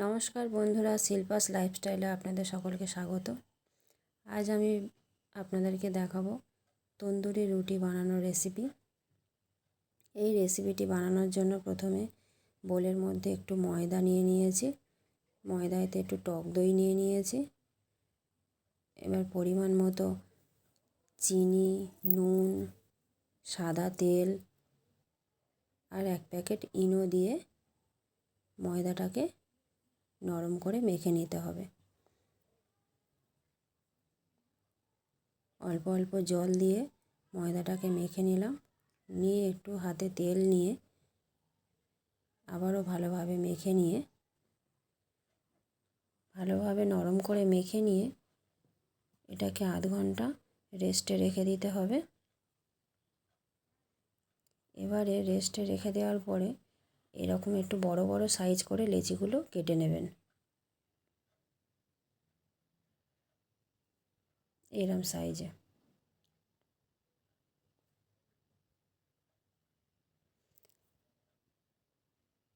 নমস্কার বন্ধুরা, শিল্পাস লাইফস্টাইলে আপনাদের সকলকে স্বাগত। আজ আমি আপনাদেরকে দেখাবো তন্দুরি রুটি বানানোর রেসিপি। এই রেসিপিটি বানানোর জন্য প্রথমে বোলের মধ্যে একটু ময়দা নিয়ে নিয়েছি, ময়দাতে একটু টক দই নিয়ে নিয়েছি। এবার পরিমাণ মতো চিনি, নুন, সাদা তেল আর 1 প্যাকেট ইনো দিয়ে ময়দাটাকে নরম করে মেখে নিতে হবে। অল্প অল্প জল দিয়ে ময়দাটাকে মেখে নিলাম, নিয়ে একটু হাতে তেল নিয়ে আবারও ভালোভাবে মেখে নিয়ে ভালোভাবে নরম করে মেখে নিয়ে এটাকে আধ ঘন্টা রেস্টে রেখে দিতে হবে। এবারে রেস্টে রেখে দেওয়ার পরে এরকম একটু বড় বড় সাইজ করে লেচিগুলো কেটে নেবেন। এরম সাইজে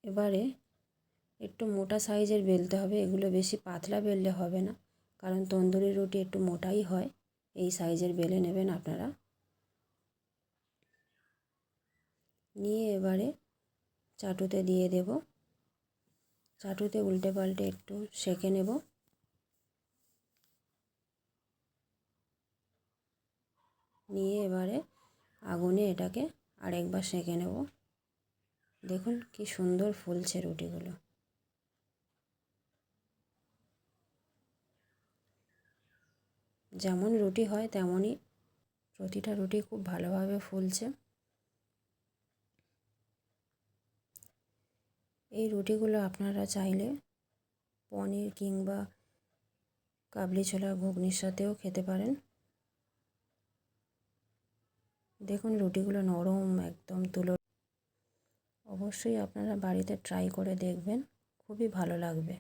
এবারে একটু মোটা সাইজের বেলতে হবে। এগুলো বেশি পাতলা বেললে হবে না, কারণ তন্দুরি রুটি একটু মোটাই হয়। এই সাইজের বেলে নেবেন আপনারা। নিয়ে এবারে চাটুতে দিয়ে দেব, চাটুতে উল্টে পাল্টে একটু সেঁকে নেব। নিয়ে এবারে আগুনে এটাকে আরেকবার সেঁকে নেব। দেখুন কি সুন্দর ফুলছে রুটিগুলো। যেমন রুটি হয় তেমনই প্রতিটা রুটি খুব ভালোভাবে ফুলছে। এই রুটিগুলো আপনারা চাইলে পনির কিংবা কাবলি ছোলার ঘুগনির সাথেও খেতে পারেন। দেখুন রুটিগুলো নরম একদম তুলো। অবশ্যই আপনারা বাড়িতে ট্রাই করে দেখবেন, খুবই ভালো লাগবে।